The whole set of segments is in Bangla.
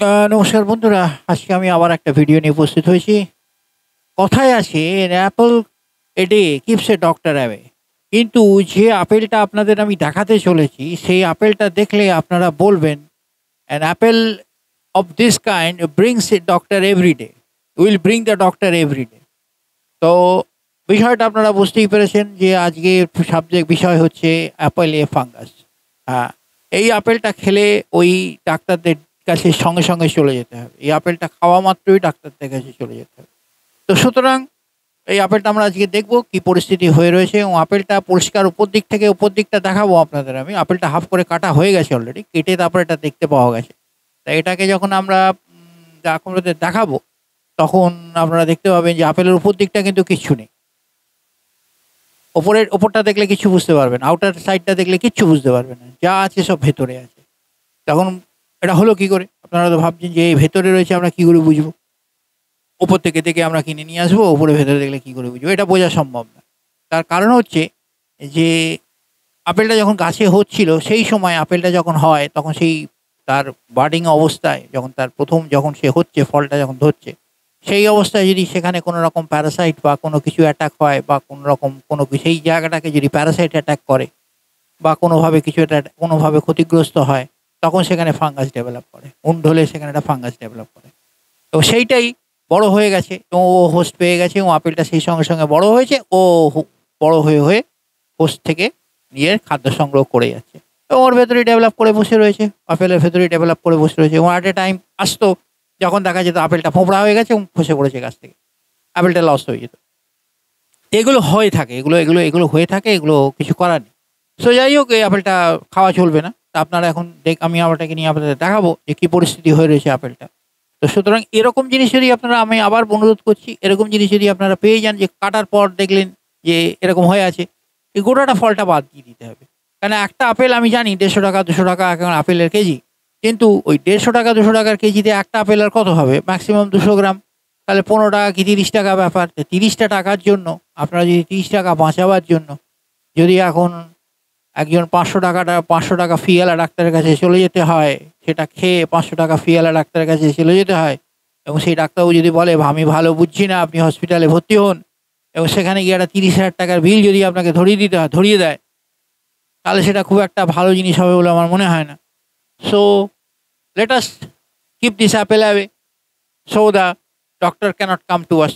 নমস্কার বন্ধুরা, আজকে আমি আবার একটা ভিডিও নিয়ে উপস্থিত হয়েছি। কথায় আছে Apple a day keeps a doctor away. কিন্তু যে আপেলটা আপনাদের আমি দেখাতে চলেছি, সেই আপেলটা দেখলে আপনারা বলবেন, an apple of this kind brings a doctor every day, will bring the doctor every day. তো বিষয়টা আপনারা বুঝতেই পেরেছেন যে আজকে সাবজেক্ট বিষয় হচ্ছে অ্যাপেল এ ফাঙ্গাস। হ্যাঁ, এই আপেলটা খেলে ওই ডাক্তারদের কাছে সঙ্গে সঙ্গে চলে যেতে হবে। এই আপেলটা খাওয়া মাত্রই ডাক্তারদের কাছে চলে যেতে হবে। তো সুতরাং এই আপেলটা আমরা আজকে দেখব কি পরিস্থিতি হয়ে রয়েছে, এবং আপেলটা পরিষ্কার উপর দিক থেকে উপর দিকটা দেখাবো আপনাদের। আমি আপেলটা হাফ করে কাটা হয়ে গেছে অলরেডি, কেটে তারপর এটা দেখতে পাওয়া গেছে। তাই এটাকে যখন আমরা আপনাদের দেখাবো, তখন আপনারা দেখতে পাবেন যে আপেলের উপর দিকটা কিন্তু কিচ্ছু নেই। ওপরটা দেখলে কিছু বুঝতে পারবেন, আউটার সাইডটা দেখলে কিচ্ছু বুঝতে পারবেন না, যা আছে সব ভেতরে আছে। তখন এটা হলো কি করে? আপনারা তো ভাবছেন যে এই ভেতরে রয়েছে, আমরা কি করে বুঝবো? ওপর থেকে দেখে আমরা কিনে নিয়ে আসবো, ওপরে ভেতরে দেখলে কি করে বুঝবো? এটা বোঝা সম্ভব না। তার কারণ হচ্ছে যে আপেলটা যখন গাছে হচ্ছিল, সেই সময় আপেলটা যখন হয় তখন সেই তার বার্ডিং অবস্থায়, যখন তার প্রথম যখন সে হচ্ছে, ফলটা যখন ধরছে, সেই অবস্থায় যদি সেখানে কোনো রকম প্যারাসাইট বা কোনো কিছু অ্যাটাক হয়, বা কোনো রকম কোনো সেই জায়গাটাকে যদি প্যারাসাইট অ্যাটাক করে, বা কোনোভাবে কিছু একটা কোনোভাবে ক্ষতিগ্রস্ত হয়, তখন সেখানে ফাঙ্গাস ডেভেলপ করে। হলে সেখানে একটা ফাঙ্গাস ডেভেলপ করে। তো সেইটাই বড় হয়ে গেছে, এবং ও হোস্ট পেয়ে গেছে, এবং আপেলটা সেই সঙ্গে সঙ্গে বড় হয়েছে। ও বড় হয়ে হয়ে হোস্ট থেকে নিজের খাদ্য সংগ্রহ করে যাচ্ছে, এবং ওর ভেতরেই ডেভেলপ করে বসে রয়েছে। আপেলের ভেতরেই ডেভেলপ করে বসে রয়েছে, এবং অ্যাট এ টাইম আসতো যখন দেখা যেত আপেলটা ফোঁপড়া হয়ে গেছে এবং খসে পড়েছে গাছ থেকে, আপেলটা লস হয়ে যেত। এগুলো হয়ে থাকে, এগুলো এগুলো এগুলো হয়ে থাকে, এগুলো কিছু করার নেই। সো যাই হোক, এই আপেলটা খাওয়া চলবে না। তা আপনারা এখন আমি আপেলটাকে নিয়ে আপনাদের দেখাবো যে কী পরিস্থিতি হয়ে রয়েছে আপেলটা। তো সুতরাং এরকম জিনিস যদি আপনারা, আমি আবার অনুরোধ করছি, এরকম জিনিস যদি আপনারা পেয়ে যান যে কাটার পর দেখলেন যে এরকম হয়ে আছে, এই গোটাটা ফলটা বাদ দিয়ে দিতে হবে। কারণ একটা আপেল আমি জানি 150 টাকা 200 টাকা এখন আপেলের কেজি। কিন্তু ওই 150 টাকা 200 টাকার কেজিতে একটা আপেল আর কত হবে? ম্যাক্সিমাম 200 গ্রাম। তাহলে 15 টাকা কি 30 টাকা ব্যাপার। 30টা টাকার জন্য আপনারা যদি 30 টাকা বাঁচাবার জন্য যদি এখন একজন 500 টাকা ফিওয়ালা ডাক্তারের কাছে চলে যেতে হয়, সেটা খেয়ে 500 টাকা ফিওয়ালা ডাক্তারের কাছে চলে যেতে হয়, এবং সেই ডাক্তারবাবু যদি বলে আমি ভালো বুঝছি না, আপনি হসপিটালে ভর্তি হন, এবং সেখানে গিয়ে একটা 30,000 টাকার বিল যদি আপনাকে ধরিয়ে দেয়, তাহলে সেটা খুব একটা ভালো জিনিস হবে বলে আমার মনে হয় না। So let us keep this Apple away, so the doctor cannot come to us.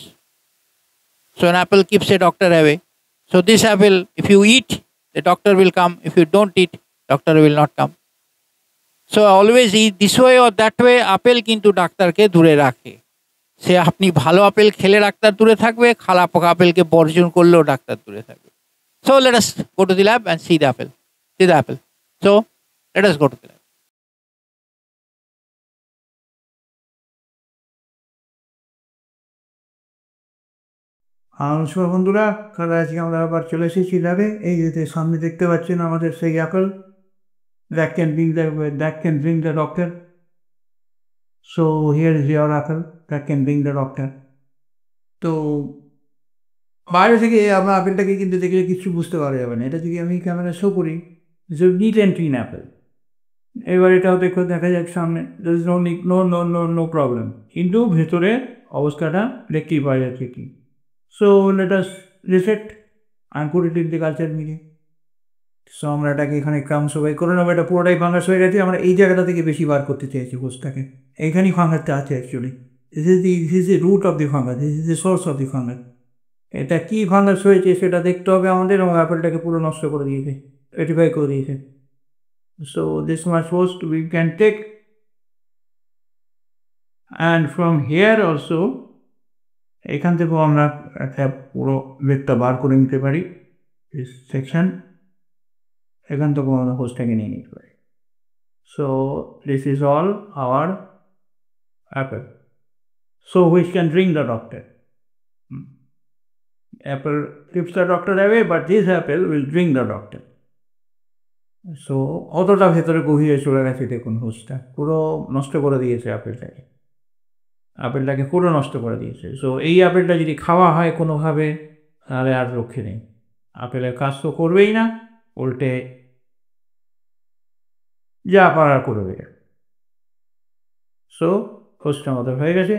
So an apple keeps a doctor away. So this apple, if you eat, the doctor will come. If you don't eat, doctor will not come. So always eat this way or that way. Apple কিন্তু ডাক্তারকে দূরে রাখে। সে আপনি ভালো আপেল খেলে ডাক্তার দূরে থাকবে, খারাপ আপেলকে বর্জন করলেও ডাক্তার দূরে থাকবে। So let us go to the lab and see the apple. See the apple. So let us go to the lab. নমস্কার বন্ধুরা, তাহলে আজকে আমরা আবার চলে এসেছি ল্যাবে। এই যে সামনে দেখতে পাচ্ছেন আমাদের সেই Apple, that can bring the doctor. So here is your apple that can bring the doctor. তো বাইরে থেকে আমরা আপেলটাকে কিন্তু দেখলে কিছু বুঝতে পারা যাবে না। এটা যদি আমি ক্যামেরা শো করি, নিট অ্যান্ড ক্লিন অ্যাপেল। এবার এটাও দেখা যাক সামনে, নো প্রবলেম, কিন্তু ভেতরে অবস্থাটা দেখতেই পাওয়া যাচ্ছে কি। So let us reset and put it in the culture media. So আমরা এটাকে এখানে সবাই করে নেবো। এটা পুরোটাই ফাঙ্গাস হয়ে গেছে। আমরা এই জায়গাটা থেকে বেশি বার করতে চাইছি কোষটাকে। এইখানেই ফাঙ্গাসটা আছে actually. This is the root of the fungus, this is the source of the fungus. এটা কী ফাঙ্গাস হয়েছে সেটা দেখতে হবে আমাদের, এবং অ্যাপেলটাকে পুরো নষ্ট করে দিয়েছে, এটিফাই করে দিয়েছে। So this much post we can take, and from here also, এখান থেকেও আমরা একটা পুরো বেগটা বার করে নিতে পারি। দিস সেকশন, এখান থেকেও আমরা হোস্টটাকে নিয়ে নিতে পারি। So this is all our apple. So which can bring the doctor. Apple keeps the doctor away, but this apple will bring the doctor. So অতটা ভেতরে গভীরে চলে গেছে, দেখুন হোস্টটা পুরো নষ্ট করে দিয়েছে আপেলটাকে পুরো নষ্ট করে দিয়েছে। সো এই আপেলটা যদি খাওয়া হয় কোনোভাবে, তাহলে আর রক্ষে নেই। আপেলের কাজ তো করবেই না, উল্টে যা পারার করবে। সো হোস্ট আমাদের হয়ে গেছে।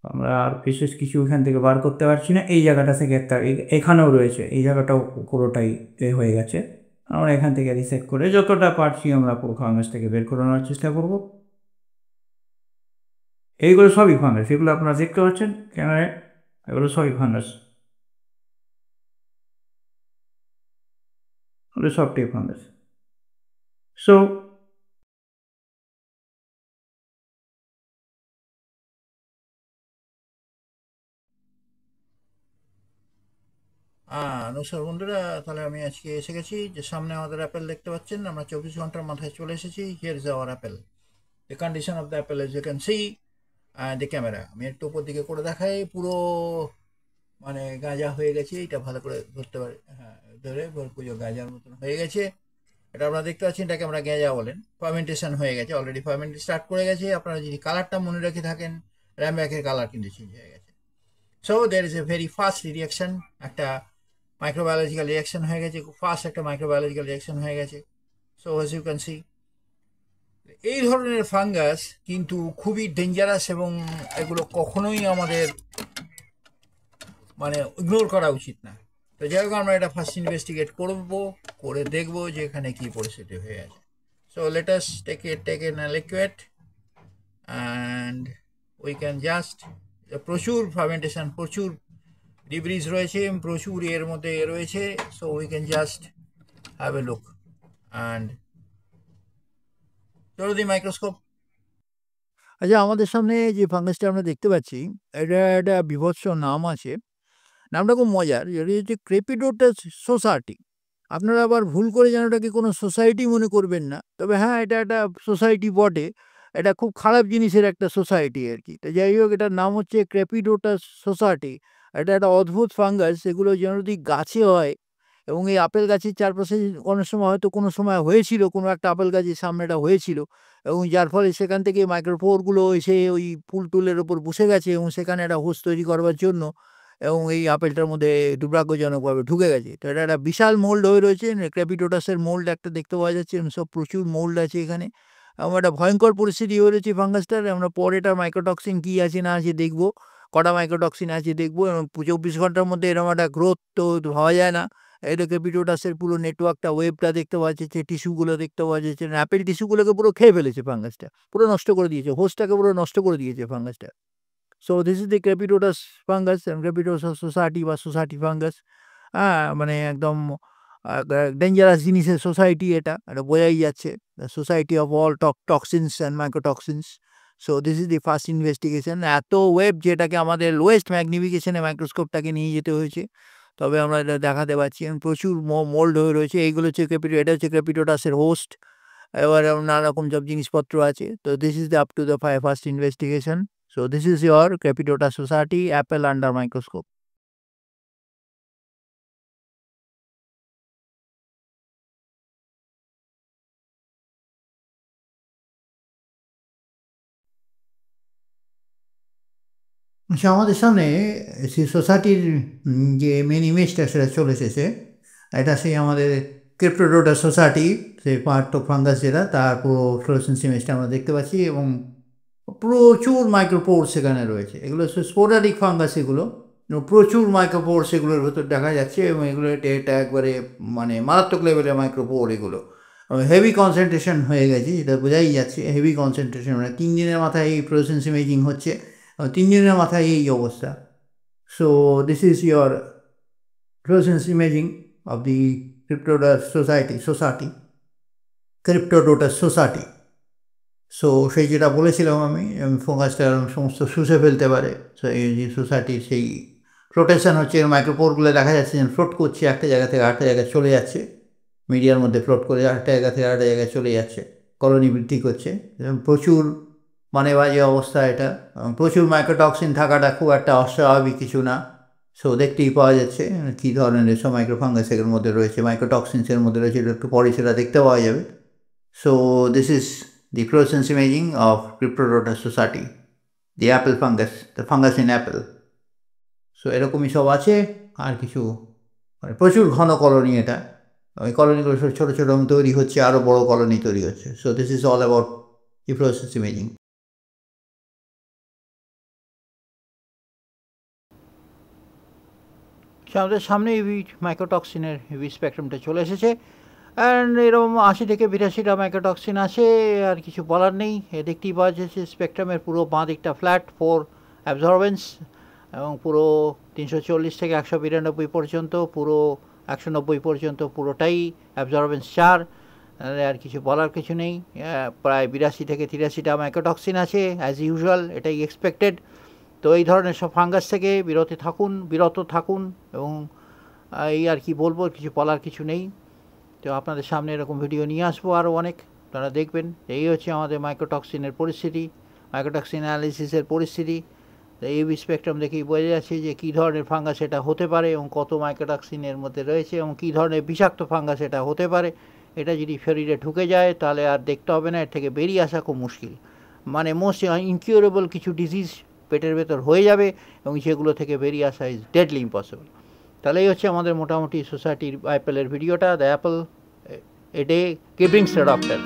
আমরা আর বিশেষ কিছু এখান থেকে বার করতে পারছি না। এই জায়গাটা থেকে একটা এখানেও রয়েছে, এই জায়গাটাও পুরোটাই হয়ে গেছে। আমরা এখান থেকে রিসেট করে যতটা পারছি আমরা পুরো ফাঙ্গাস থেকে বের করে নেওয়ার চেষ্টা করব। এইগুলো সবই ফাঙ্গাস, এগুলো আপনারা দেখতে পাচ্ছেন ক্যামেরায়, এগুলো সবই ফাঙ্গাস, এগুলো সবটাই ফাঙ্গাস। সো নমস্কার বন্ধুরা, তাহলে আমি আজকে এসে গেছি যে সামনে আমাদের অ্যাপেল দেখতে পাচ্ছেন। আমরা 24 ঘন্টার মাথায় চলে এসেছি। Here is our apple, the condition of the apple as you can see the camera. আমি একটু উপর দিকে করে দেখাই, পুরো মানে গাঁজা হয়ে গেছে। এটা ভালো করে ধরতে পারে, হ্যাঁ ধরে পুজো গাঁজার মতন হয়ে গেছে। এটা আপনারা দেখতে পাচ্ছেন, এটাকে আমরা গাঁজা বলেন। ফার্মেন্টেশন হয়ে গেছে, অলরেডি ফার্মেন্ট স্টার্ট করে গেছে। আপনারা যদি কালারটা মনে রেখে থাকেন, র্যামব্যাকের কালার কিন্তু চেঞ্জ হয়ে গেছে। So there is a very fast reaction, একটা মাইক্রোবায়োলজিক্যাল রিয়াকশন হয়ে গেছে, খুব ফাস্ট একটা মাইক্রোবায়োলজিক্যাল রিয়াকশন হয়ে গেছে। So as you can see, এই ধরনের ফাঙ্গাস কিন্তু খুবই ডেঞ্জারাস এবং এগুলো কখনোই আমাদের মানে ইগনোর করা উচিত না। তো যাই হোক, আমরা এটা ফার্স্ট ইনভেস্টিগেট করবো, করে দেখবো যে এখানে কী পরিস্থিতি হয়ে আছে। So let us take an liquid and we can just, প্রচুর ফার্মেন্টেশন, প্রচুর ডিব্রিজ রয়েছে, প্রচুর এর মধ্যে রয়েছে। So we can just have a look and চলো দি মাইক্রোস্কোপ। আচ্ছা, আমাদের সামনে যে ফাঙ্গাসটা আমরা দেখতে পাচ্ছি, এটা একটা বিভৎস নাম আছে। নামটা খুব মজার, যেটা হচ্ছে ক্রেপিডোটাস সোসাইটি। আপনারা আবার ভুল করে যেন এটাকে কোনো সোসাইটি মনে করবেন না। তবে হ্যাঁ, এটা একটা সোসাইটি বটে। এটা খুব খারাপ জিনিসের একটা সোসাইটি আর কি। তো যাই হোক, এটার নাম হচ্ছে ক্রেপিডোটাস সোসাইটি। এটা একটা অদ্ভুত ফাঙ্গাস, এগুলো জেনারেলি গাছে হয় এবং এই আপেল গাছের চারপাশে অনেক সময় হয়তো কোনো সময় হয়েছিল, কোনো একটা আপেল গাছের সামনে এটা হয়েছিল এবং যার ফলে সেখান থেকে মাইক্রোপোরগুলো এসে ওই ফুল টুলের ওপর বসে গেছে এবং সেখানে একটা হোস্ট তৈরি করবার জন্য এবং এই আপেলটার মধ্যে দুর্ভাগ্যজনকভাবে ঢুকে গেছে। তো এটা একটা বিশাল মোল্ড হয়ে রয়েছে, ক্র্যাপিটোটাসের মোল্ড একটা দেখতে পাওয়া যাচ্ছে এবং সব প্রচুর মোল্ড আছে এখানে এবং একটা ভয়ঙ্কর পরিস্থিতি হয়ে রয়েছে ফাঙ্গাসটার। আমরা পরে এটার মাইক্রোটক্সিন কী আছে না আছে দেখবো, কটা মাইক্রোটক্সিন আছে দেখবো। এবং 24 ঘন্টার মধ্যে এরকম একটা গ্রোথ তো ভাবা যায় না। এটা ক্র্যাপিটোটাসের পুরো নেটওয়ার্কটা, ওয়েবটা দেখতে পাওয়া যাচ্ছে, টিস্যুগুলো দেখতে পাওয়া যাচ্ছে। অ্যাপেল টিস্যুগুলোকে পুরো খেয়ে ফেলেছে ফাঙ্গাসটা, পুরো নষ্ট করে দিয়েছে, হোস্টটাকে পুরো নষ্ট করে দিয়েছে ফাঙ্গাসটা। So this is the cryptococcus fungus, cryptococcus society বা সোসাইটি ফাঙ্গাস। হ্যাঁ, মানে একদম ডেঞ্জারাস জিনিসের সোসাইটি, এটা এটা বোঝাই যাচ্ছে। Society of all toxins and microtoxins. So this is the first investigation. এত ওয়েব যেটাকে আমাদের লোয়েস্ট ম্যাগনিফিকেশনে মাইক্রোস্কোপটাকে নিয়ে যেতে হয়েছে, তবে আমরা এটা দেখাতে পারছি। এবং প্রচুর মোল্ড হয়ে রয়েছে। এইগুলো হচ্ছে এটা হচ্ছে ক্র্যাপিটোটাসের হোস্ট। এবার নানা রকম সব জিনিসপত্র আছে। তো this is the up to the first investigation. So this is your Crepidota Society apple under microscope. আচ্ছা, আমাদের সামনে সেই সোসাইটির যে মেন ইমেজটা সেটা চলে এসেছে। এটা সেই আমাদের ক্রিপ্টোডোটা সোসাইটি, সেই পার্ট অফ ফাঙ্গাস যেটা, তার পুরো ফ্লোরেসেন্স ইমেজটা আমরা দেখতে পাচ্ছি এবং প্রচুর মাইক্রোপোর্স সেখানে রয়েছে। এগুলো স্পোরাডিক ফাঙ্গাস, এগুলো প্রচুর মাইক্রোপোর্স এগুলোর ভেতর দেখা যাচ্ছে এবং এগুলো এটা একবারে মানে মারাত্মক লেভেলের মাইক্রোপোর। এগুলো হেভি কনসেন্ট্রেশন হয়ে গেছে, এটা বোঝাই যাচ্ছে হেভি কনসেন্ট্রেশন। মানে 3 দিনের মাথায় এই ফ্লোরেসেন্স ইমেজিং হচ্ছে, 3 দিনের মাথায় এই অবস্থা। So this is your fluorescence imaging of the cryptococcus society cryptococcus society. So সেই যেটা বলেছিলাম আমি, ফাঙ্গাসটা সমস্ত শুষে ফেলতে পারে। সো এই যে সোসাইটির সেই ফ্লোটেশন হচ্ছে, মাইক্রোপোরগুলো দেখা যাচ্ছে যেন ফ্লোট করছে, একটা জায়গা থেকে আরেকটা জায়গায় চলে যাচ্ছে, মিডিয়ার মধ্যে ফ্লোট করে আরেকটা জায়গা থেকে আরেকটা জায়গায় চলে যাচ্ছে, কলোনি বৃদ্ধি করছে। প্রচুর মানে বাজে অবস্থা এটা। প্রচুর মাইক্রোটক্সিন থাকাটা খুব একটা অস্বাভাবিক কিছু না। সো দেখতেই পাওয়া যাচ্ছে কী ধরনের সব মাইক্রোফাঙ্গাস এর মধ্যে রয়েছে, মাইক্রোটক্সিনসের মধ্যে রয়েছে, একটু পরে সেটা দেখতে পাওয়া যাবে। So this is the fluorescence imaging of Cryptodotus society, the apple fungus, the fungus in apple. So এরকমই সব আছে। আর কিছু মানে প্রচুর ঘন কলোনি এটা, ওই কলোনিগুলো ছোটো ছোটো তৈরি হচ্ছে, আরও বড় কলোনি তৈরি হচ্ছে। So this is all about e-process imaging. আমাদের সামনে ইভি মাইক্রোটক্সিনের ইভি স্পেকট্রামটা চলে এসেছে, অ্যান্ড এরকম 80 থেকে 82টা মাইক্রোটক্সিন আছে, আর কিছু বলার নেই। দেখতেই পাওয়া যাচ্ছে স্পেকট্রামের পুরো বাঁ দিকটা ফ্ল্যাট 4 অ্যাবজর্বেন্স, এবং পুরো 340 থেকে 192 পর্যন্ত, পুরো 190 পর্যন্ত পুরোটাই অ্যাবজর্বেন্স 4, আর কিছু বলার কিছু নেই। প্রায় 82 থেকে 83টা মাইক্রোটক্সিন আছে অ্যাজ ইউজুয়াল, এটাই এক্সপেক্টেড। তো এই ধরনের সব ফাঙ্গাস থেকে বিরত থাকুন, এবং এই আর কি বলবো, কিছু বলার কিছু নেই। তো আপনাদের সামনে এরকম ভিডিও নিয়ে আসবো আরও অনেক, আপনারা দেখবেন। এই হচ্ছে আমাদের মাইক্রোটক্সিনের পরিস্থিতি, মাইক্রোটক্সিন অ্যানালিসিসের পরিস্থিতি। তো এই স্পেকট্রাম দেখেই বোঝা যাচ্ছে যে কী ধরনের ফাঙ্গাস এটা হতে পারে, এবং কত মাইক্রোটক্সিনের মধ্যে রয়েছে, এবং কী ধরনের বিষাক্ত ফাঙ্গাস এটা হতে পারে। এটা যদি শরীরে ঢুকে যায় তাহলে আর দেখতে হবে না, এর থেকে বেরিয়ে আসা খুব মুশকিল। মানে মোস্ট ইনকিউরেবল কিছু ডিজিজ পেটের ভেতর হয়ে যাবে, এবং সেগুলো থেকে বেরিয়ে আসা ইজ ডেডলি ইম্পসিবল। তাহলে এই হচ্ছে আমাদের মোটামুটি সোসাইটির অ্যাপেলের ভিডিওটা, দ্য অ্যাপল এ ডে কি ব্রিংস দ্য ডক্টর।